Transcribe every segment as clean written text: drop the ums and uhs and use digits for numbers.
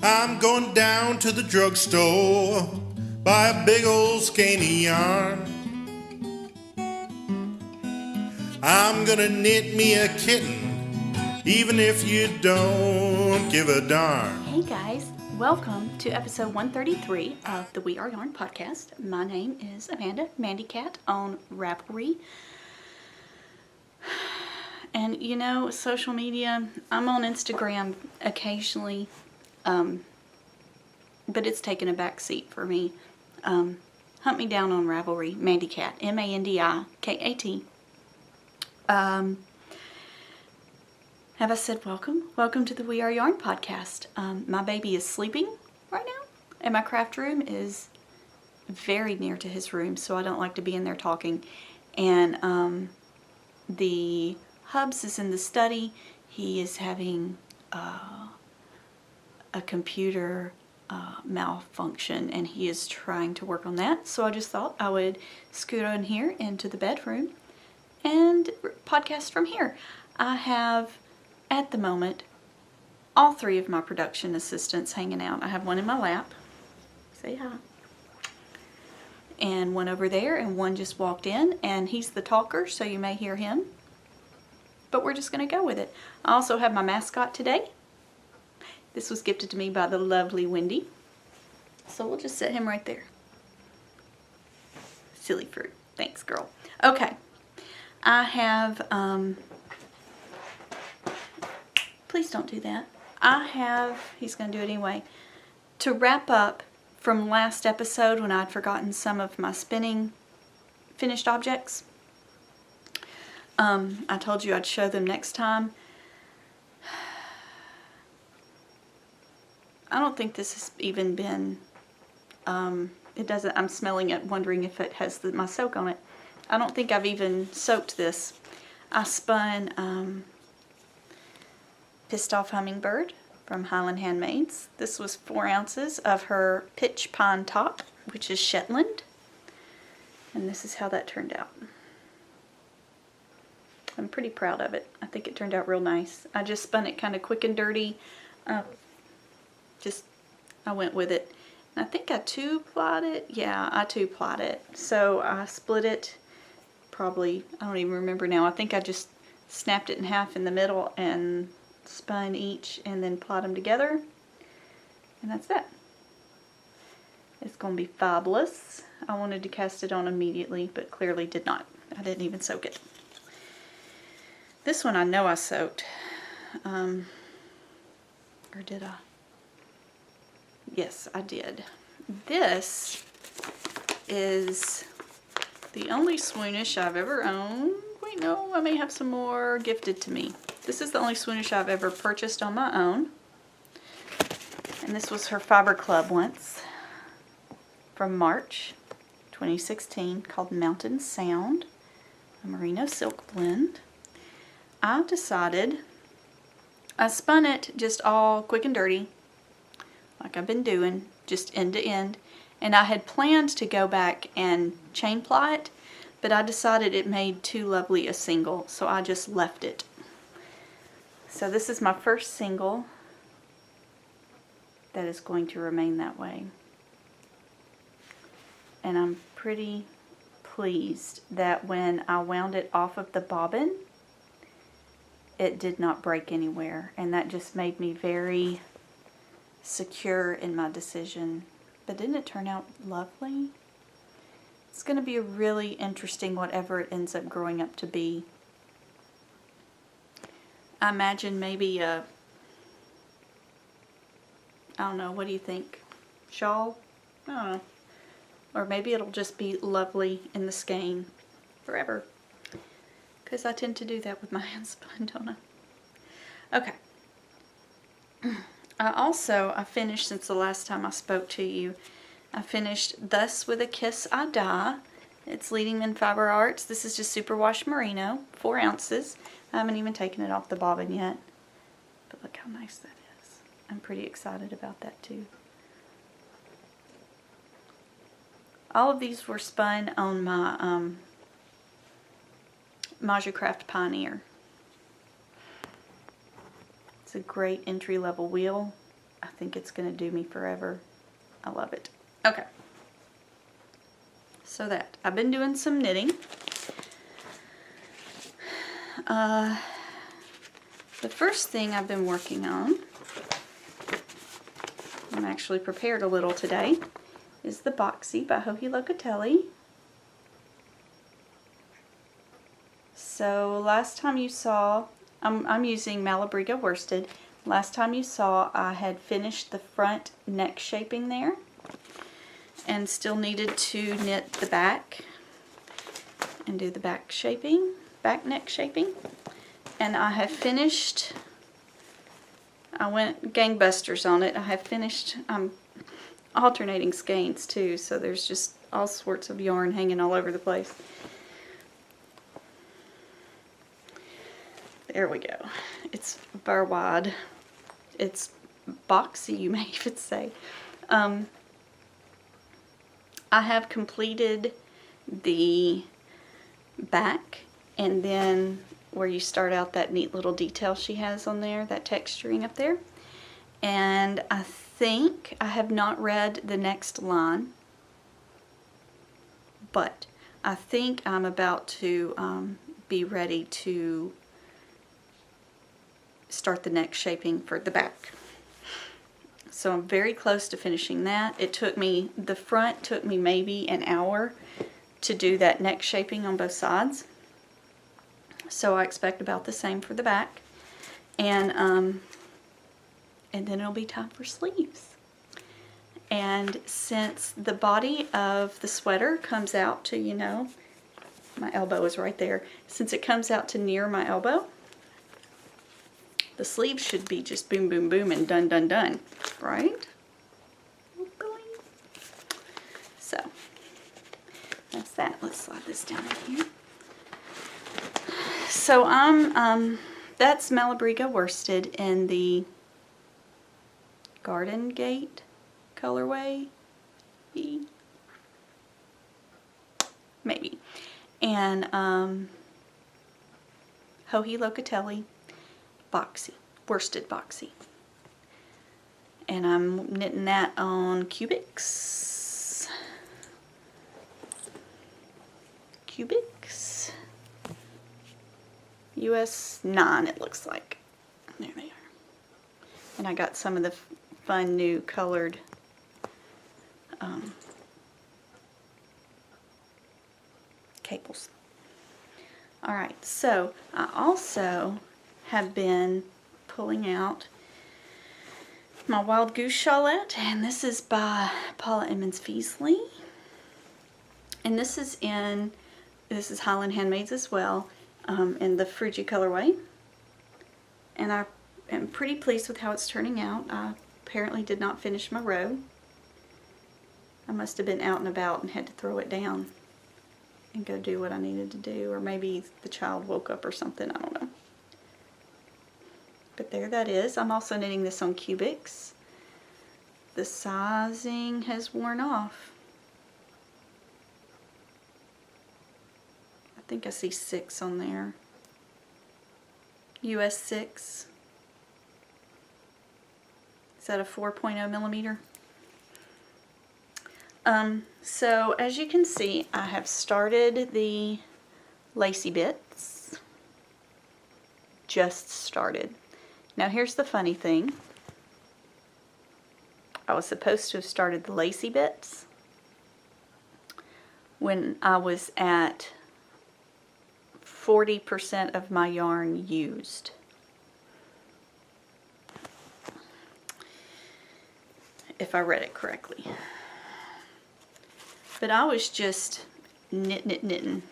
I'm going down to the drugstore, buy a big old skein of yarn. I'm gonna knit me a kitten, even if you don't give a darn. Hey guys, welcome to episode 133 of the We Are Yarn podcast. My name is Amanda, Mandy Cat on Ravelry. And you know, social media, I'm on Instagram occasionally, but it's taken a back seat for me. Hunt me down on Ravelry, Mandy Cat, MandiKat. Have I said welcome? Welcome to the We Are Yarn podcast. My baby is sleeping right now, and my craft room is very near to his room, so I don't like to be in there talking. And the Hubs is in the study. He is having a computer malfunction, and he is trying to work on that. So I just thought I would scoot on here into the bedroom and podcast from here. I have, at the moment, all three of my production assistants hanging out. I have one in my lap. Say hi. And one over there, and one just walked in, and he's the talker, so you may hear him. But we're just going to go with it. I also have my mascot today. This was gifted to me by the lovely Wendy. So we'll just set him right there. Silly fruit. Thanks, girl. Okay. I have, please don't do that. He's going to do it anyway. To wrap up from last episode when I'd forgotten some of my spinning finished objects. I told you I'd show them next time. I don't think this has even been, it doesn't, I'm smelling it, wondering if it has my soak on it. I don't think I've even soaked this. I spun Pissed Off Hummingbird from Highland Handmades. This was 4 ounces of her pitch pine top, which is Shetland. And this is how that turned out. I'm pretty proud of it. I think it turned out real nice. I just spun it kind of quick and dirty. I went with it. And I think I 2-plied it. Yeah, I 2-plied it. So I split it probably, I don't even remember now. I think I just snapped it in half in the middle and spun each and then plied them together. And that's that. It's going to be fabulous. I wanted to cast it on immediately, but clearly did not. I didn't even soak it. This one I know I soaked. Or did I? Yes, I did. This is the only Swoonish I've ever owned. Wait, no, I may have some more gifted to me. This is the only Swoonish I've ever purchased on my own. And this was her Fiber Club once from March 2016 called Mountain Sound, a merino silk blend. I decided, I spun it just all quick and dirty, like I've been doing, just end to end. And I had planned to go back and chain ply it, but I decided it made too lovely a single, so I just left it. So this is my first single that is going to remain that way. And I'm pretty pleased that when I wound it off of the bobbin, it did not break anywhere, and that just made me very secure in my decision. But didn't it turn out lovely? It's going to be really interesting whatever it ends up growing up to be. I imagine maybe I don't know, what do you think? Shawl? I don't know. Or maybe it'll just be lovely in the skein forever. Because I tend to do that with my handspun, don't I? Okay. I finished, since the last time I spoke to you, I finished Thus With a Kiss I Die. It's Leading in Fiber Arts. This is just superwash merino, 4 ounces. I haven't even taken it off the bobbin yet. But look how nice that is. I'm pretty excited about that too. All of these were spun on my Craft Pioneer. It's a great entry-level wheel. I think it's going to do me forever. I love it. Okay. So that. I've been doing some knitting. The first thing I've been working on, I'm actually prepared a little today, is the Boxy by Joji Locatelli. So last time you saw, I'm using Malabriga worsted. Last time you saw, I had finished the front neck shaping there and still needed to knit the back and do the back shaping, back neck shaping. And I have finished, I went gangbusters on it. I have finished, I'm alternating skeins too, so there's just all sorts of yarn hanging all over the place. There we go. It's bar wide. It's boxy, you may even say. I have completed the back, and then where you start out, that neat little detail she has on there, that texturing up there. And I think I have not read the next line, but I think I'm about to be ready to start the neck shaping for the back. So I'm very close to finishing that. It took me, the front took me maybe an hour to do that neck shaping on both sides. So I expect about the same for the back. And then it'll be time for sleeves. And since the body of the sweater comes out to, you know, my elbow is right there. Since it comes out to near my elbow, the sleeves should be just boom, boom, boom, and done, done, done, right? So, that's that. Let's slide this down in here. So that's Malabriga worsted in the Garden Gate colorway, maybe. And Joji Locatelli Boxy, worsted Boxy. And I'm knitting that on cubics. Cubics. US 9 it looks like. There they are. And I got some of the fun new colored cables. Alright, so I also have been pulling out my Wild Goose shawlette, and this is by Paula Emmons Feasley. And this is Highland Handmades as well, in the fruju colorway. And I am pretty pleased with how it's turning out. I apparently did not finish my row. I must have been out and about and had to throw it down and go do what I needed to do, or maybe the child woke up or something, I don't know. But there that is. I'm also knitting this on cubics. The sizing has worn off. I think I see 6 on there. US 6. Is that a 4.0 millimeter? So as you can see, I have started the lacy bits. Just started. Now here's the funny thing. I was supposed to have started the lacy bits when I was at 40% of my yarn used. If I read it correctly. But I was just knitting.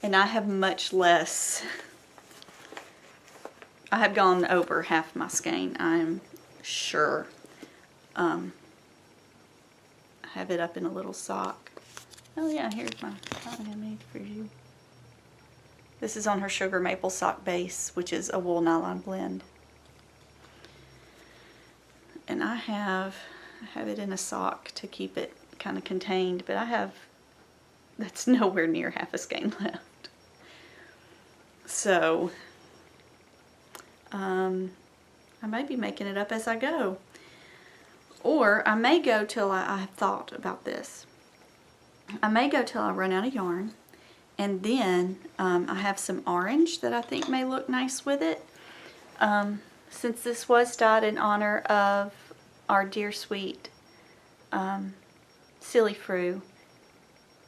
And I have much less. I have gone over half my skein, I'm sure. I have it up in a little sock. Oh yeah, here's my Handmade for you. This is on her sugar maple sock base, which is a wool nylon blend. And I have it in a sock to keep it kind of contained, but that's nowhere near half a skein left. So, I might be making it up as I go. Or I may go till I have thought about this. I may go till I run out of yarn, and then I have some orange that I think may look nice with it. Since this was dyed in honor of our dear sweet Silly Fru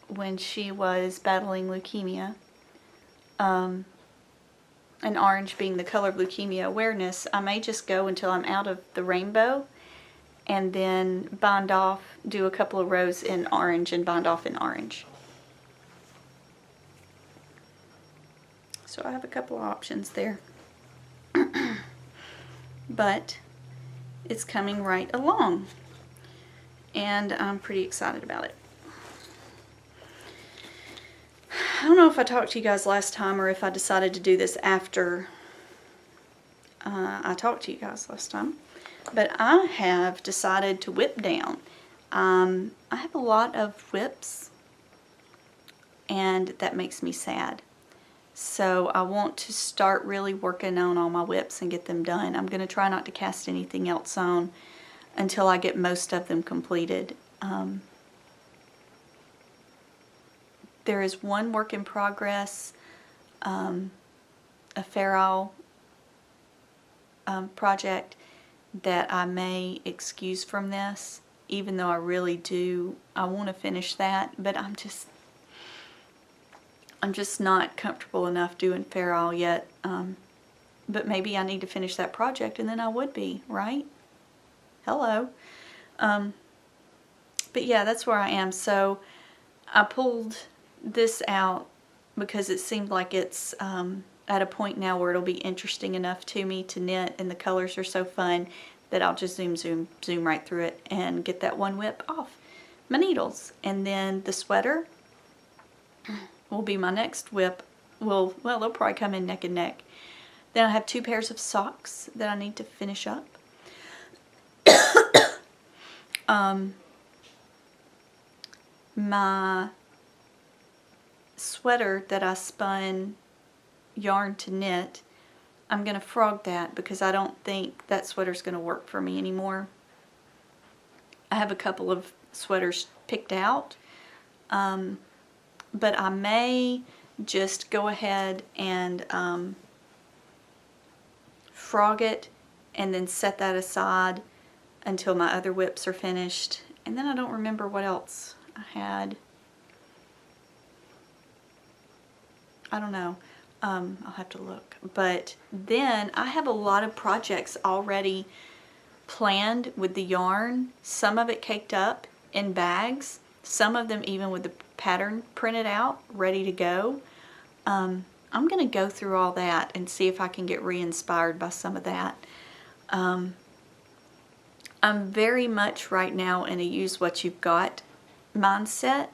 when she was battling leukemia, and orange being the color of leukemia awareness, I may just go until I'm out of the rainbow and then bind off, do a couple of rows in orange and bind off in orange. So I have a couple of options there. But it's coming right along, and I'm pretty excited about it. I don't know if I talked to you guys last time or if I decided to do this after I talked to you guys last time, but I have decided to whip down. I have a lot of whips, and that makes me sad. So I want to start really working on all my whips and get them done. I'm going to try not to cast anything else on until I get most of them completed. There is one work in progress, a Fair Isle project that I may excuse from this, even though I really do. I want to finish that, but I'm just not comfortable enough doing Fair Isle yet. But maybe I need to finish that project and then I would be, right? Hello. But yeah, that's where I am. So I pulled this out because it seemed like it's at a point now where it'll be interesting enough to me to knit, and the colors are so fun that I'll just zoom right through it and get that one whip off my needles. And then the sweater will be my next whip. Well, they'll probably come in neck and neck. Then I have 2 pairs of socks that I need to finish up. My sweater that I spun yarn to knit, I'm going to frog that because I don't think that sweater's going to work for me anymore. I have a couple of sweaters picked out, but I may just go ahead and frog it and then set that aside until my other whips are finished. And then I don't remember what else I had. I don't know. I'll have to look. But then I have a lot of projects already planned with the yarn. Some of it caked up in bags. Some of them even with the pattern printed out, ready to go. I'm going to go through all that and see if I can get re-inspired by some of that. I'm very much right now in a use what you've got mindset,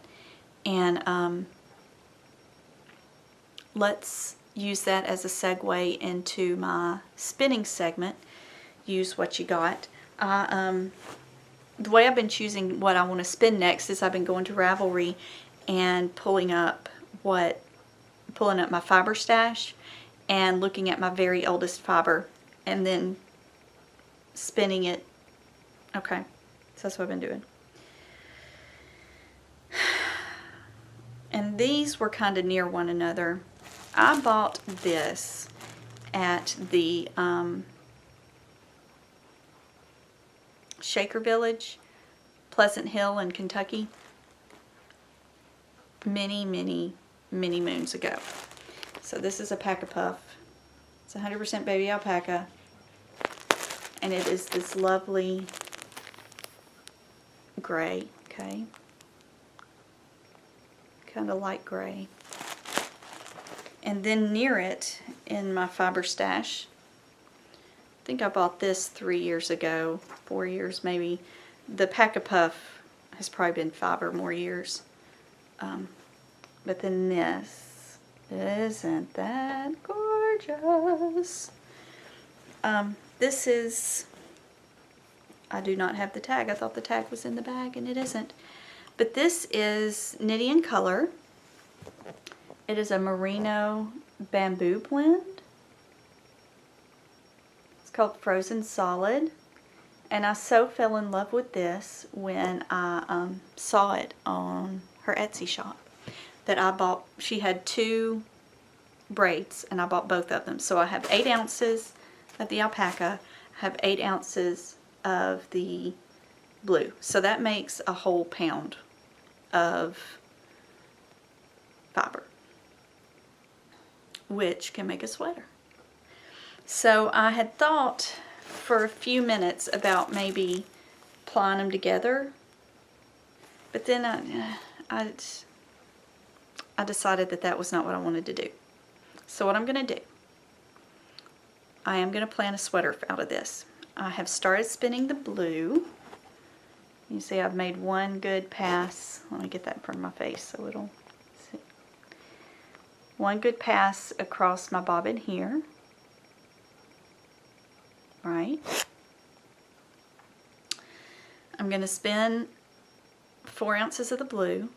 and let's use that as a segue into my spinning segment. Use what you got. The way I've been choosing what I want to spin next is I've been going to Ravelry and pulling up my fiber stash and looking at my very oldest fiber and then spinning it. Okay, so that's what I've been doing. And these were kind of near one another. I bought this at the Shaker Village, Pleasant Hill in Kentucky, many moons ago. So this is a Pack a Puff. It's 100% baby alpaca, and it is this lovely gray, okay? Kind of light gray. And then near it in my fiber stash, I think I bought this 3 years ago, 4 years maybe. The Pack a Puff has probably been 5 or more years. But then this, isn't that gorgeous? This is, I do not have the tag. I thought the tag was in the bag and it isn't. But this is Knittyandcolor. It is a merino bamboo blend. It's called Frozen Solid. And I so fell in love with this when I saw it on her Etsy shop that I bought. She had 2 braids and I bought both of them. So I have 8 ounces of the alpaca, I have 8 ounces of the blue. So that makes a whole pound of fiber, which can make a sweater. So I had thought for a few minutes about maybe plying them together, but then I decided that that was not what I wanted to do. So what I'm going to do, I am going to plan a sweater out of this. I have started spinning the blue. You see I've made one good pass. Let me get that in front of my face so it'll see. One good pass across my bobbin here. Right. I'm going to spin 4 ounces of the blue,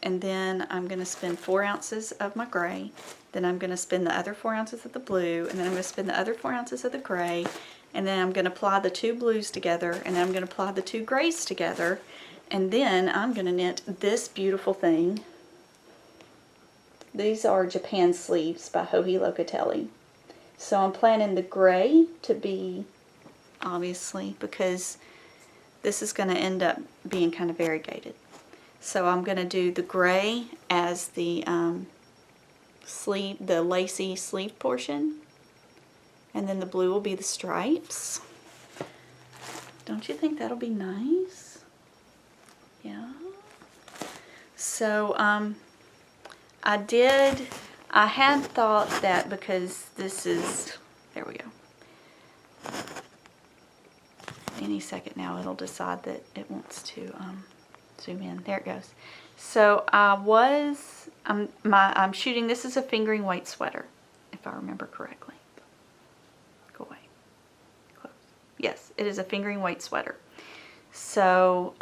and then I'm going to spin 4 ounces of my gray, then I'm going to spin the other 4 ounces of the blue, and then I'm going to spin the other 4 ounces of the gray, and then I'm going to apply the 2 blues together, and then I'm going to apply the 2 grays together, and then I'm going to knit this beautiful thing. These are Japan sleeves by Joji Locatelli. So I'm planning the gray to be, obviously, because this is going to end up being kind of variegated. So I'm going to do the gray as the sleeve, the lacy sleeve portion, and then the blue will be the stripes. Don't you think that'll be nice? Yeah. So I had thought that because this is, there we go. Any second now it'll decide that it wants to zoom in. There it goes. So I'm shooting, this is a fingering weight sweater, if I remember correctly. Go away. Close. Yes, it is a fingering weight sweater. So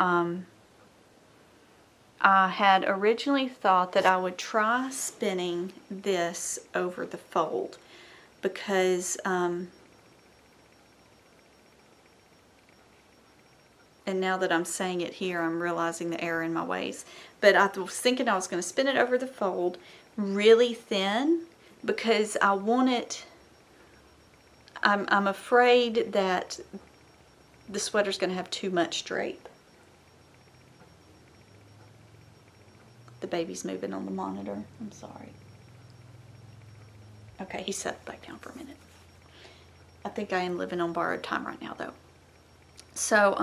I had originally thought that I would try spinning this over the fold because and now that I'm saying it here, I'm realizing the error in my ways. But I was thinking I was going to spin it over the fold really thin because I want it, I'm afraid that the sweater's going to have too much drape. The baby's moving on the monitor. I'm sorry. Okay, he sat back down for a minute. I think I am living on borrowed time right now, though. So,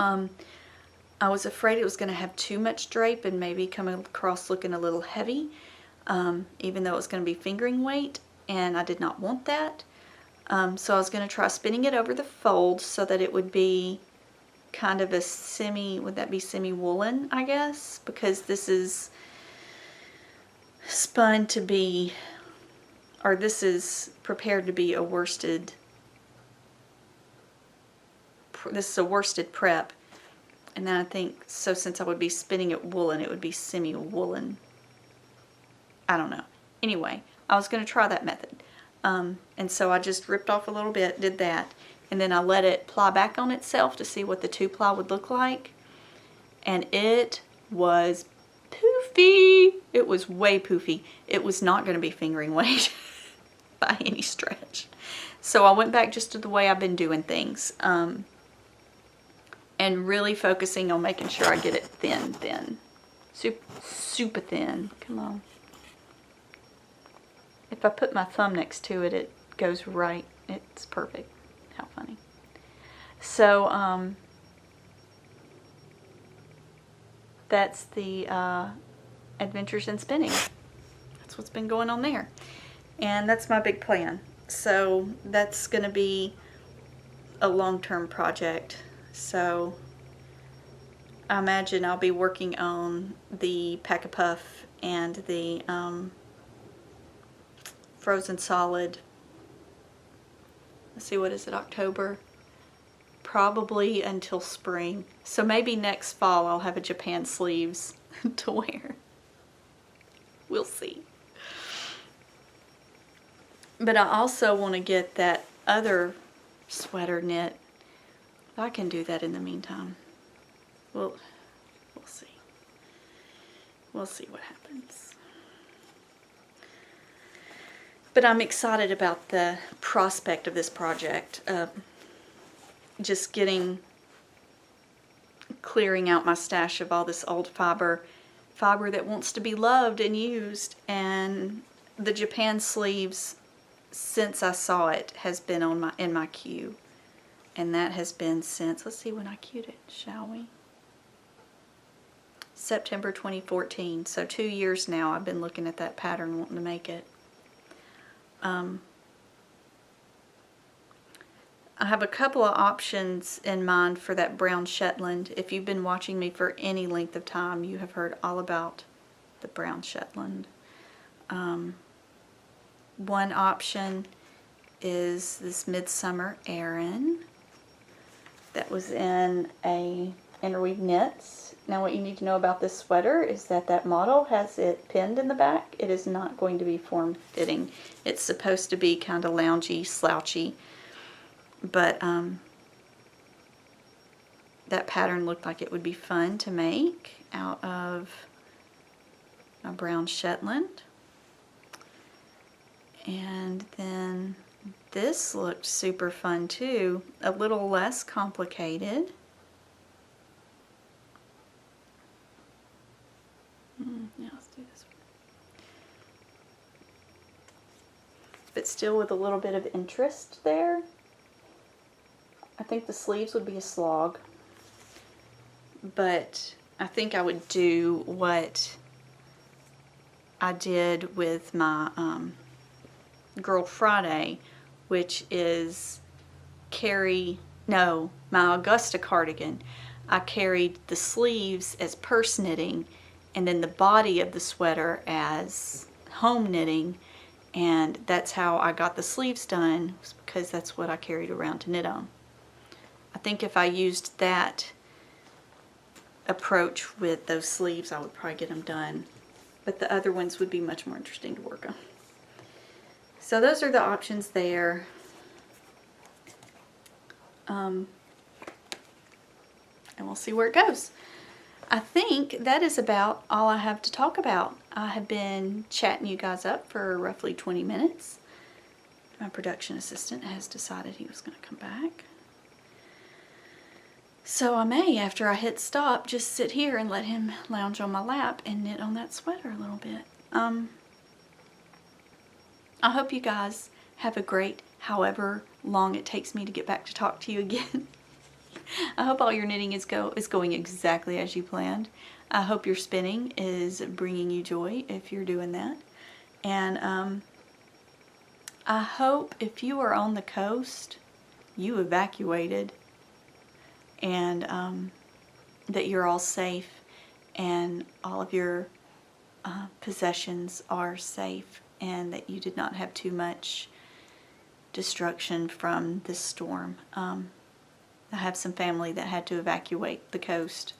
I was afraid it was going to have too much drape and maybe come across looking a little heavy, even though it was going to be fingering weight, and I did not want that. So I was going to try spinning it over the fold so that it would be kind of a semi, would that be semi-woolen, I guess? Because this is spun to be, or this is prepared to be a worsted, this is a worsted prep. And then I think, so since I would be spinning it woolen, it would be semi-woolen. I don't know. Anyway, I was going to try that method. And so I just ripped off a little bit, did that, and then I let it ply back on itself to see what the 2-ply would look like. And it was poofy. It was way poofy. It was not going to be fingering weight by any stretch. So I went back just to the way I've been doing things. And really focusing on making sure I get it thin. Super thin. Come on. If I put my thumb next to it, it goes right. It's perfect. How funny. So, that's the Adventures in Spinning. That's what's been going on there. And that's my big plan. So, that's going to be a long-term project. So I imagine I'll be working on the Pack-a-Puff and the Frozen Solid. Let's see, what is it, October? Probably until spring. So maybe next fall I'll have a Japan sleeves to wear. We'll see. But I also want to get that other sweater knit I can do that in the meantime. We'll see. We'll see what happens. But I'm excited about the prospect of this project. Just clearing out my stash of all this old fiber that wants to be loved and used. And the Japan sleeves, since I saw it, has been in my queue. And that has been since, let's see when I queued it, shall we? September 2014. So 2 years now I've been looking at that pattern, wanting to make it. I have a couple of options in mind for that brown Shetland. If you've been watching me for any length of time, you have heard all about the brown Shetland. One option is this Midsummer Aran that was in a interweave knits. Now what you need to know about this sweater is that model has it pinned in the back. It is not going to be form fitting. It's supposed to be kind of loungy, slouchy, but that pattern looked like it would be fun to make out of a brown Shetland. And then this looked super fun too, a little less complicated. Yeah, let's do this one. But still with a little bit of interest there. I think the sleeves would be a slog, but I think I would do what I did with my Girl Friday, which is my Augusta cardigan. I carried the sleeves as purse knitting and then the body of the sweater as home knitting, and that's how I got the sleeves done, because that's what I carried around to knit on. I think if I used that approach with those sleeves, I would probably get them done, but the other ones would be much more interesting to work on. So those are the options there. And we'll see where it goes. I think that is about all I have to talk about. I have been chatting you guys up for roughly 20 minutes. My production assistant has decided he was going to come back. So I may, after I hit stop, just sit here and let him lounge on my lap and knit on that sweater a little bit. I hope you guys have a great however long it takes me to get back to talk to you again. I hope all your knitting is going exactly as you planned. I hope your spinning is bringing you joy if you're doing that. And I hope if you are on the coast, you evacuated, and that you're all safe and all of your possessions are safe, and that you did not have too much destruction from this storm. I have some family that had to evacuate the coast,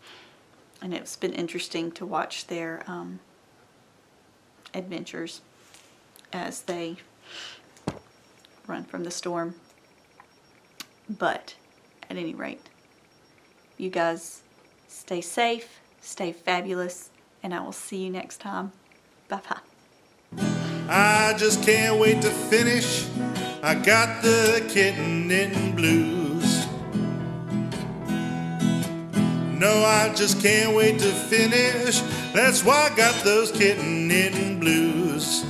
and it's been interesting to watch their adventures as they run from the storm. But at any rate, you guys stay safe, stay fabulous, and I will see you next time. Bye-bye. I just can't wait to finish. I got the kitten knitting blues. No, I just can't wait to finish. That's why I got those kitten knitting blues.